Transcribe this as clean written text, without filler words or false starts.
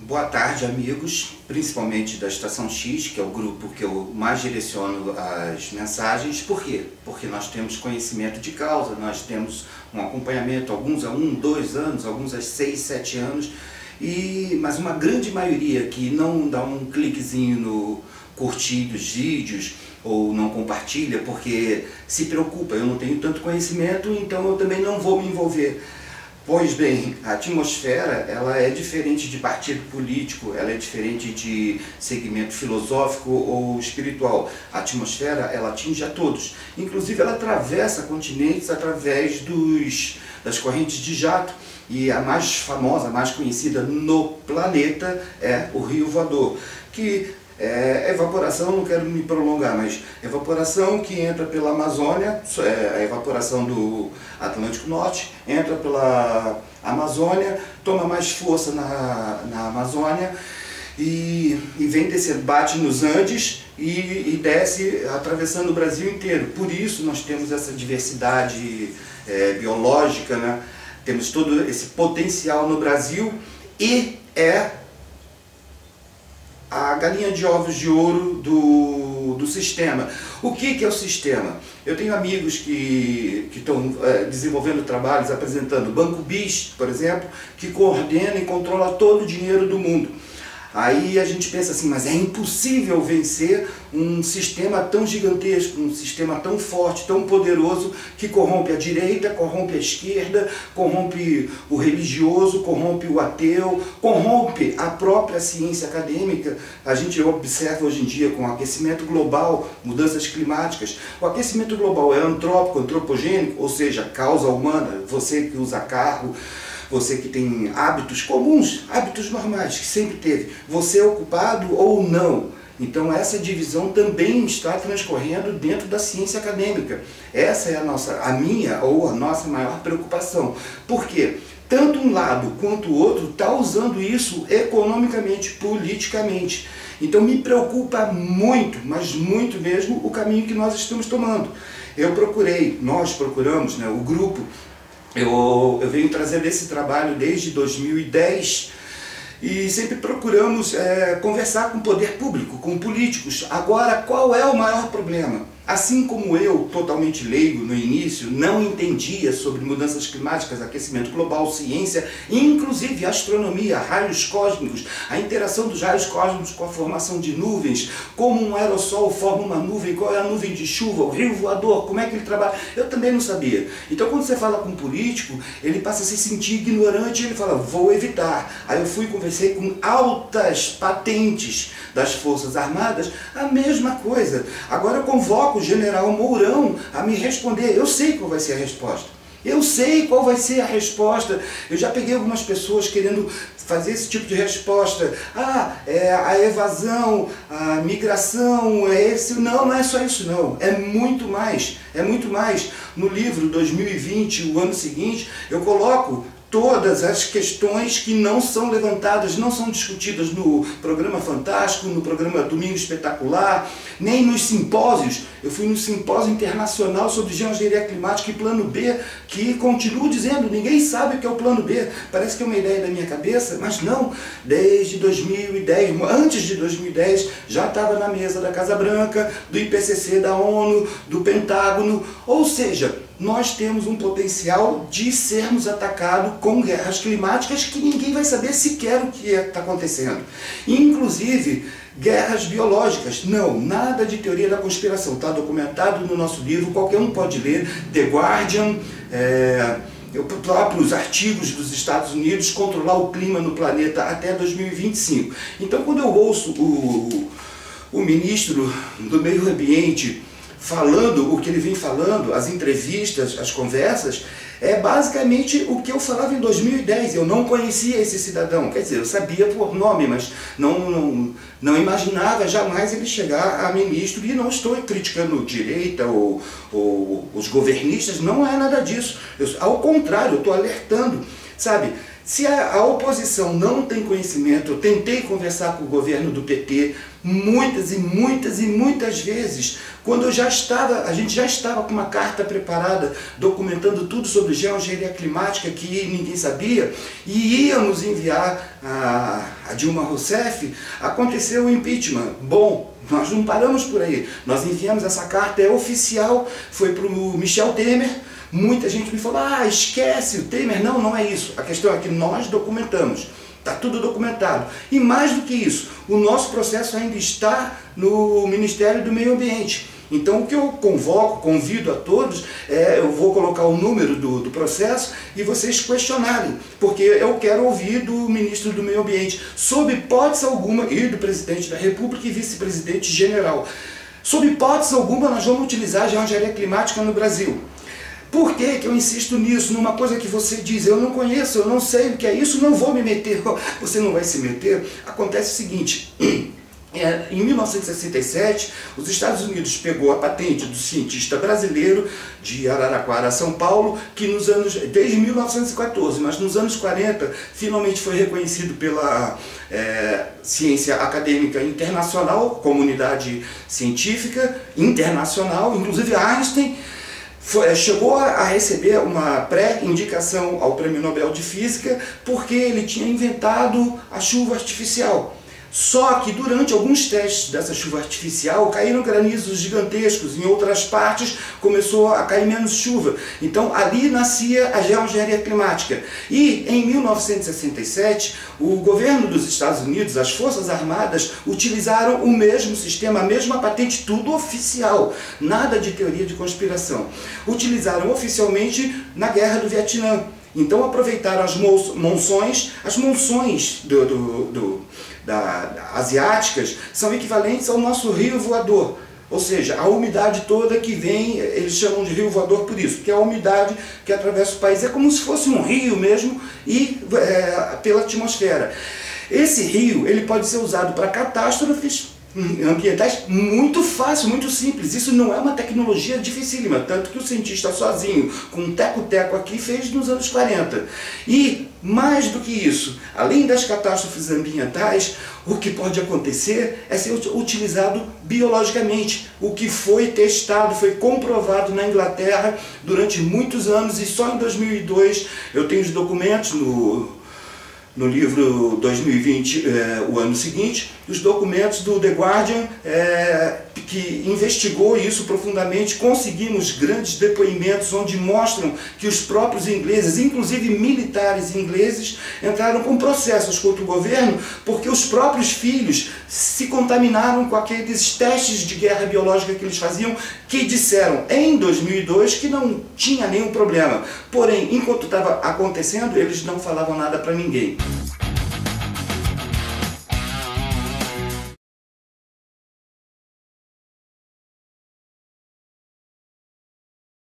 Boa tarde, amigos, principalmente da Estação X, que é o grupo que eu mais direciono as mensagens. Por quê? Porque nós temos conhecimento de causa, nós temos um acompanhamento, alguns há 1, 2 anos, alguns há 6, 7 anos, mas uma grande maioria que não dá um cliquezinho no curtir dos vídeos ou não compartilha porque se preocupa, eu não tenho tanto conhecimento, então eu também não vou me envolver. Pois bem, a atmosfera ela é diferente de partido político, ela é diferente de segmento filosófico ou espiritual. A atmosfera ela atinge a todos, inclusive ela atravessa continentes através das correntes de jato, e a mais famosa, a mais conhecida no planeta é o Rio Voador, que é evaporação, não quero me prolongar, mas evaporação que entra pela Amazônia, a evaporação do Atlântico Norte, entra pela Amazônia, toma mais força na Amazônia e vem descer, bate nos Andes e desce atravessando o Brasil inteiro. Por isso nós temos essa diversidade biológica, né? Temos todo esse potencial no Brasil e a galinha de ovos de ouro do sistema. O que é o sistema? Eu tenho amigos que estão desenvolvendo trabalhos, apresentando o Banco BIS, por exemplo, que coordena e controla todo o dinheiro do mundo. Aí a gente pensa assim, mas é impossível vencer um sistema tão gigantesco, um sistema tão forte, tão poderoso, que corrompe a direita, corrompe a esquerda, corrompe o religioso, corrompe o ateu, corrompe a própria ciência acadêmica. A gente observa hoje em dia com o aquecimento global, mudanças climáticas. O aquecimento global é antrópico, antropogênico, ou seja, causa humana, você que usa carro, você que tem hábitos comuns, hábitos normais, que sempre teve, você é ocupado ou não. Então essa divisão também está transcorrendo dentro da ciência acadêmica. Essa é a minha ou a nossa maior preocupação. Por quê? Tanto um lado quanto o outro está usando isso economicamente, politicamente. Então me preocupa muito, mas muito mesmo, o caminho que nós estamos tomando. Nós procuramos, né, o grupo, eu venho trazendo esse trabalho desde 2010 e sempre procuramos conversar com o poder público, com políticos. Agora, qual é o maior problema? Assim como eu, totalmente leigo no início, não entendia sobre mudanças climáticas, aquecimento global, ciência, inclusive astronomia, raios cósmicos, a interação dos raios cósmicos com a formação de nuvens, como um aerossol forma uma nuvem, qual é a nuvem de chuva, o rio voador, como é que ele trabalha, eu também não sabia. Então quando você fala com um político, ele passa a se sentir ignorante e ele fala, vou evitar. Aí eu fui e conversei com altas patentes das Forças Armadas, a mesma coisa. Agora eu convoco o general Mourão a me responder. Eu sei qual vai ser a resposta. Eu sei qual vai ser a resposta. Eu já peguei algumas pessoas querendo fazer esse tipo de resposta. A evasão, a migração, Não, não é só isso não. É muito mais. É muito mais. No livro 2020, o ano seguinte, eu coloco todas as questões que não são levantadas, não são discutidas no programa Fantástico, no programa Domingo Espetacular, nem nos simpósios. Eu fui no simpósio internacional sobre geoengenharia climática e plano B, que continuo dizendo, ninguém sabe o que é o plano B. Parece que é uma ideia da minha cabeça, mas não. Desde 2010, antes de 2010, já estava na mesa da Casa Branca, do IPCC da ONU, do Pentágono, ou seja, nós temos um potencial de sermos atacados com guerras climáticas que ninguém vai saber sequer o que está acontecendo. Inclusive, guerras biológicas. Não, nada de teoria da conspiração. Está documentado no nosso livro, qualquer um pode ler. The Guardian, próprios artigos dos Estados Unidos, controlar o clima no planeta até 2025. Então, quando eu ouço o ministro do Meio Ambiente falando o que ele vem falando, as entrevistas, as conversas, é basicamente o que eu falava em 2010. Eu não conhecia esse cidadão, quer dizer, eu sabia por nome, mas não imaginava jamais ele chegar a ministro. E não estou criticando direita ou os governistas, não é nada disso. Ao contrário, eu estou alertando, sabe? Se a oposição não tem conhecimento, eu tentei conversar com o governo do PT muitas e muitas e muitas vezes, quando a gente já estava com uma carta preparada, documentando tudo sobre geoengenharia climática que ninguém sabia, e íamos enviar a Dilma Rousseff, aconteceu o impeachment. Bom, nós não paramos por aí, nós enviamos essa carta, é oficial, foi para o Michel Temer. Muita gente me falou, esquece o Temer. Não, não é isso. A questão é que nós documentamos. Está tudo documentado. E mais do que isso, o nosso processo ainda está no Ministério do Meio Ambiente. Então o que eu convido a todos, eu vou colocar o número do processo e vocês questionarem, porque eu quero ouvir do Ministro do Meio Ambiente, sob hipótese alguma, e do Presidente da República e Vice-Presidente General. Sob hipótese alguma nós vamos utilizar a geoengenharia climática no Brasil. Por que eu insisto nisso? Numa coisa que você diz, eu não conheço, eu não sei o que é isso, não vou me meter. Você não vai se meter? Acontece o seguinte, em 1967, os Estados Unidos pegou a patente do cientista brasileiro de Araraquara, São Paulo, que desde 1914, mas nos anos 40, finalmente foi reconhecido pela ciência acadêmica internacional, comunidade científica internacional, inclusive Einstein, chegou a receber uma pré-indicação ao Prêmio Nobel de Física porque ele tinha inventado a chuva artificial. Só que durante alguns testes dessa chuva artificial caíram granizos gigantescos, em outras partes começou a cair menos chuva. Então ali nascia a geoengenharia climática. E em 1967 o governo dos Estados Unidos, as Forças Armadas, utilizaram o mesmo sistema, a mesma patente, tudo oficial, nada de teoria de conspiração. Utilizaram oficialmente na Guerra do Vietnã. Então aproveitaram as monções asiáticas são equivalentes ao nosso rio voador, ou seja, a umidade toda que vem, eles chamam de rio voador por isso, porque é a umidade que atravessa o país, é como se fosse um rio mesmo e pela atmosfera. Esse rio ele pode ser usado para catástrofes ambientais muito fácil, muito simples. Isso não é uma tecnologia dificílima, tanto que o cientista sozinho, com um teco-teco aqui, fez nos anos 40. E, mais do que isso, além das catástrofes ambientais, o que pode acontecer é ser utilizado biologicamente. O que foi testado, foi comprovado na Inglaterra durante muitos anos, e só em 2002 eu tenho os documentos no livro 2020, o ano seguinte, os documentos do The Guardian, que investigou isso profundamente. Conseguimos grandes depoimentos onde mostram que os próprios ingleses, inclusive militares ingleses, entraram com processos contra o governo porque os próprios filhos se contaminaram com aqueles testes de guerra biológica que eles faziam, que disseram em 2002 que não tinha nenhum problema. Porém, enquanto estava acontecendo, eles não falavam nada para ninguém.